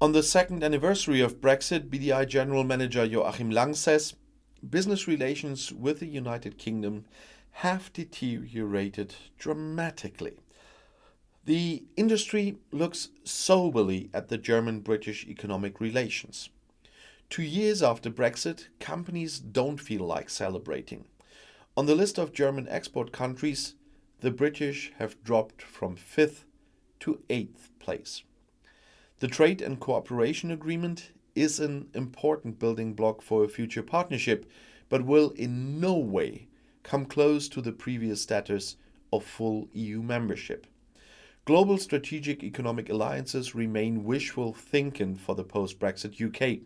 On the second anniversary of Brexit, BDI General Manager Joachim says, business relations with the United Kingdom have deteriorated dramatically. The industry looks soberly at the German-British economic relations. 2 years after Brexit, companies don't feel like celebrating. On the list of German export countries, the British have dropped from 5th to 8th place. The Trade and Cooperation Agreement is an important building block for a future partnership, but will in no way come close to the previous status of full EU membership. Global strategic economic alliances remain wishful thinking for the post-Brexit UK.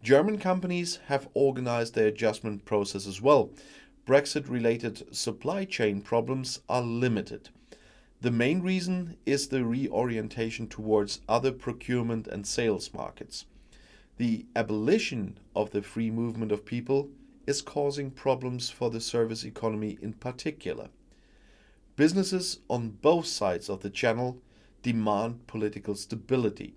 German companies have organized their adjustment process as well. Brexit-related supply chain problems are limited. The main reason is the reorientation towards other procurement and sales markets. The abolition of the free movement of people is causing problems for the service economy in particular. Businesses on both sides of the channel demand political stability.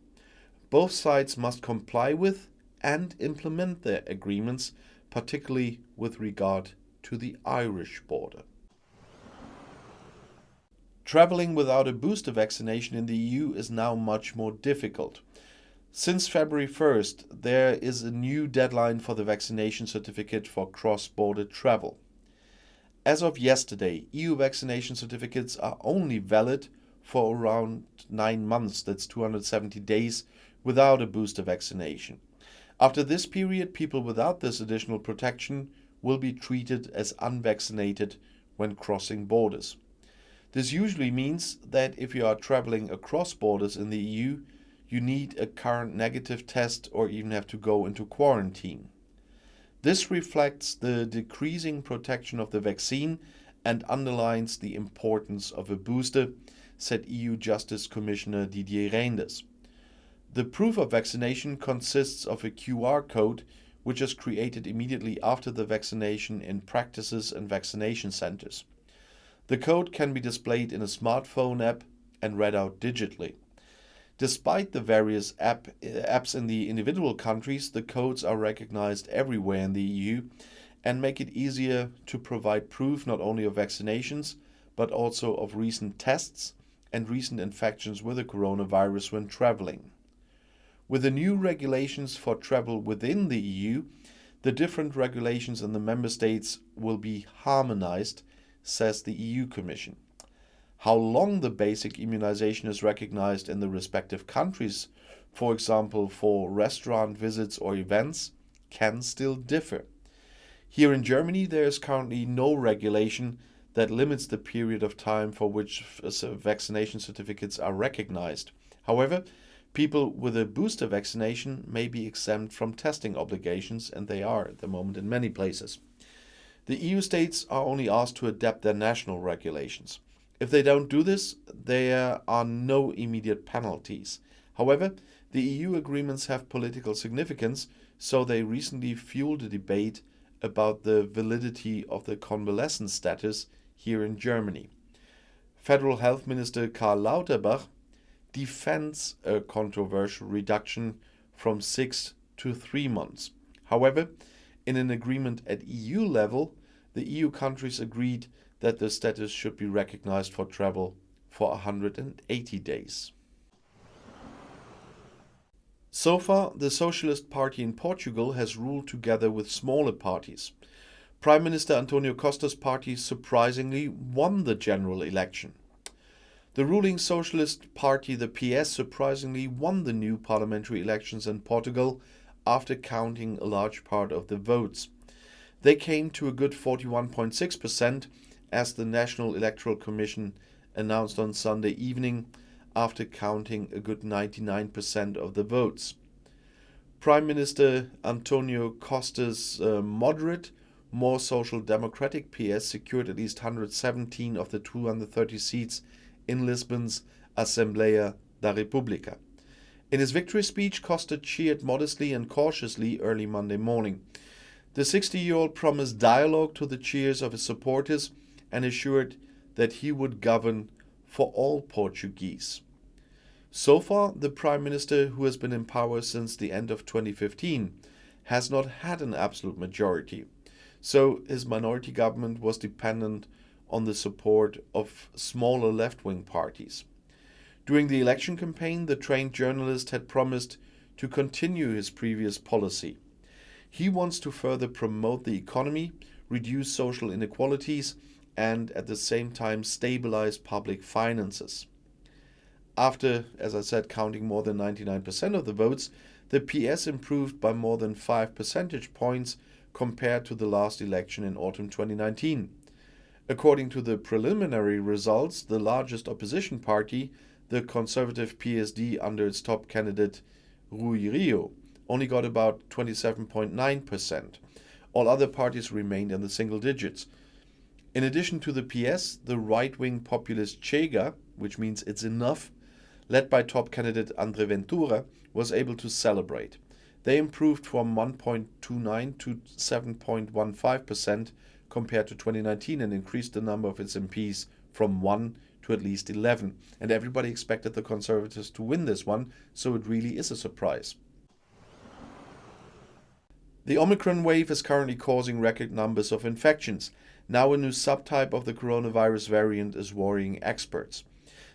Both sides must comply with and implement their agreements, particularly with regard to the Irish border. Traveling without a booster vaccination in the EU is now much more difficult. Since February 1st, there is a new deadline for the vaccination certificate for cross-border travel. As of yesterday, EU vaccination certificates are only valid for around 9 months, that's 270 days, without a booster vaccination. After this period, people without this additional protection will be treated as unvaccinated when crossing borders. This usually means that if you are traveling across borders in the EU, you need a current negative test or even have to go into quarantine. This reflects the decreasing protection of the vaccine and underlines the importance of a booster, said EU Justice Commissioner Didier Reynders. The proof of vaccination consists of a QR code which is created immediately after the vaccination in practices and vaccination centers. The code can be displayed in a smartphone app and read out digitally. Despite the various apps in the individual countries, the codes are recognized everywhere in the EU and make it easier to provide proof not only of vaccinations, but also of recent tests and recent infections with the coronavirus when traveling. With the new regulations for travel within the EU, the different regulations in the member states will be harmonized, says the EU Commission. How long the basic immunization is recognized in the respective countries, for example for restaurant visits or events, can still differ. Here in Germany, there is currently no regulation that limits the period of time for which vaccination certificates are recognized. However, people with a booster vaccination may be exempt from testing obligations, and they are at the moment in many places. The EU states are only asked to adapt their national regulations. If they don't do this, there are no immediate penalties. However, the EU agreements have political significance, so they recently fueled a debate about the validity of the convalescent status here in Germany. Federal Health Minister Karl Lauterbach defends a controversial reduction from 6 to 3 months. However, in an agreement at EU level, the EU countries agreed that the status should be recognized for travel for 180 days. So far, the Socialist Party in Portugal has ruled together with smaller parties. Prime Minister Antonio Costa's party surprisingly won the general election. The ruling Socialist Party, the PS, surprisingly won the new parliamentary elections in Portugal after counting a large part of the votes. They came to a good 41.6%, as the National Electoral Commission announced on Sunday evening after counting a good 99% of the votes. Prime Minister Antonio Costa's moderate, more social democratic PS secured at least 117 of the 230 seats in Lisbon's Assembleia da República. In his victory speech, Costa cheered modestly and cautiously early Monday morning. The 60-year-old promised dialogue to the cheers of his supporters and assured that he would govern for all Portuguese. So far, the Prime Minister, who has been in power since the end of 2015, has not had an absolute majority. So his minority government was dependent on the support of smaller left-wing parties. During the election campaign, the trained journalist had promised to continue his previous policy. He wants to further promote the economy, reduce social inequalities, and at the same time stabilize public finances. After, as I said, counting more than 99% of the votes, the PS improved by more than 5 percentage points compared to the last election in autumn 2019. According to the preliminary results, the largest opposition party, the conservative PSD under its top candidate Rui Rio, only got about 27.9%. All other parties remained in the single digits. In addition to the PS, the right-wing populist Chega, which means it's enough, led by top candidate André Ventura, was able to celebrate. They improved from 1.29 to 7.15% compared to 2019 and increased the number of its MPs from 1 to at least 11. And everybody expected the Conservatives to win this one, so it really is a surprise. The Omicron wave is currently causing record numbers of infections. Now a new subtype of the coronavirus variant is worrying experts.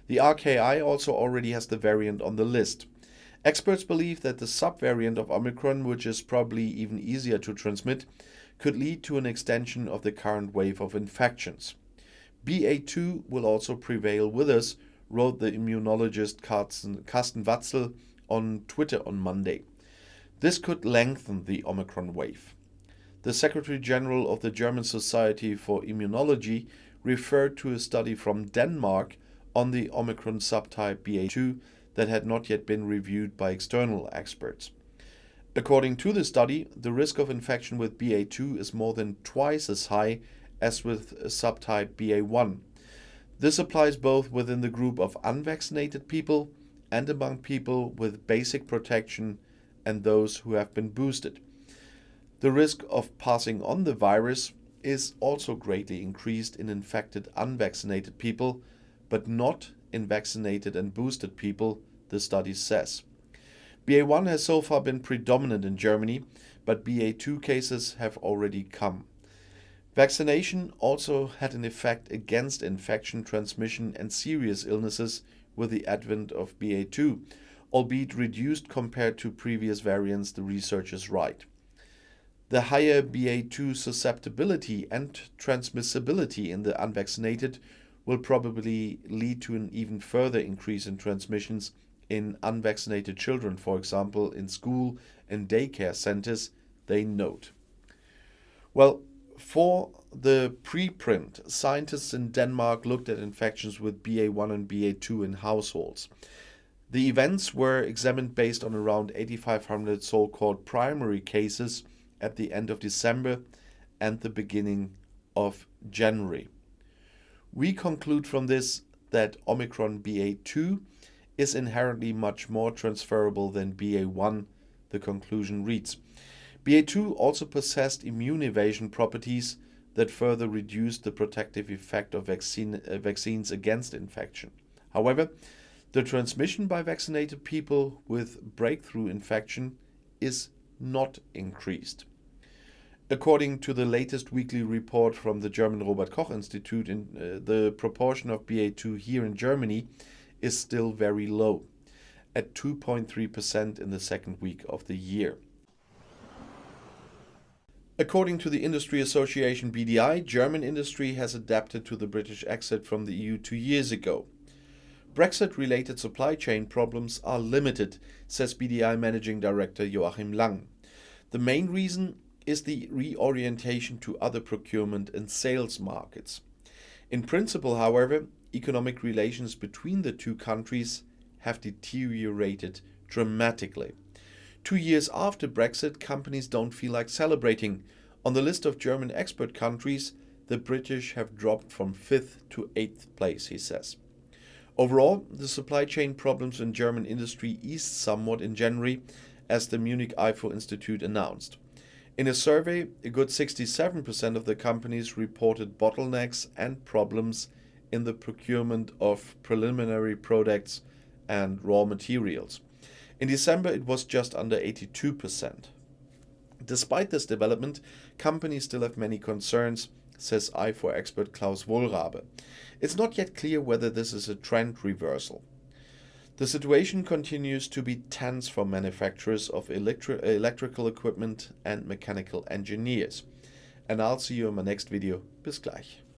The RKI also already has the variant on the list. Experts believe that the subvariant of Omicron, which is probably even easier to transmit, could lead to an extension of the current wave of infections. BA2 will also prevail with us, wrote the immunologist Carsten Watzel on Twitter on Monday. This could lengthen the Omicron wave. The Secretary General of the German Society for Immunology referred to a study from Denmark on the Omicron subtype BA2 that had not yet been reviewed by external experts. According to the study, the risk of infection with BA2 is more than twice as high as with subtype BA1. This applies both within the group of unvaccinated people and among people with basic protection and those who have been boosted. The risk of passing on the virus is also greatly increased in infected unvaccinated people, but not in vaccinated and boosted people, the study says. BA1 has so far been predominant in Germany, but BA2 cases have already come. Vaccination also had an effect against infection transmission and serious illnesses with the advent of BA2, albeit reduced compared to previous variants, the researchers write. The higher BA2 susceptibility and transmissibility in the unvaccinated will probably lead to an even further increase in transmissions in unvaccinated children, for example, in school and daycare centers, they note. Well, for the preprint, scientists in Denmark looked at infections with BA1 and BA2 in households. The events were examined based on around 8,500 so-called primary cases at the end of December and the beginning of January. We conclude from this that Omicron BA2 is inherently much more transferable than BA1, the conclusion reads. BA2 also possessed immune evasion properties that further reduced the protective effect of vaccines against infection. However, the transmission by vaccinated people with breakthrough infection is not increased. According to the latest weekly report from the German Robert Koch Institute, the proportion of BA2 here in Germany is still very low, at 2.3% in the second week of the year. According to the industry association BDI, German industry has adapted to the British exit from the EU 2 years ago. Brexit-related supply chain problems are limited, says BDI Managing Director Joachim Lang. The main reason is the reorientation to other procurement and sales markets. In principle, however, economic relations between the two countries have deteriorated dramatically. 2 years after Brexit, companies don't feel like celebrating. On the list of German export countries, the British have dropped from 5th to 8th place, he says. Overall, the supply chain problems in German industry eased somewhat in January, as the Munich IFO Institute announced. In a survey, a good 67% of the companies reported bottlenecks and problems in the procurement of preliminary products and raw materials. In December, it was just under 82%. Despite this development, companies still have many concerns, says I4 expert Klaus Wohlrabe. It's not yet clear whether this is a trend reversal. The situation continues to be tense for manufacturers of electrical equipment and mechanical engineers. And I'll see you in my next video. Bis gleich.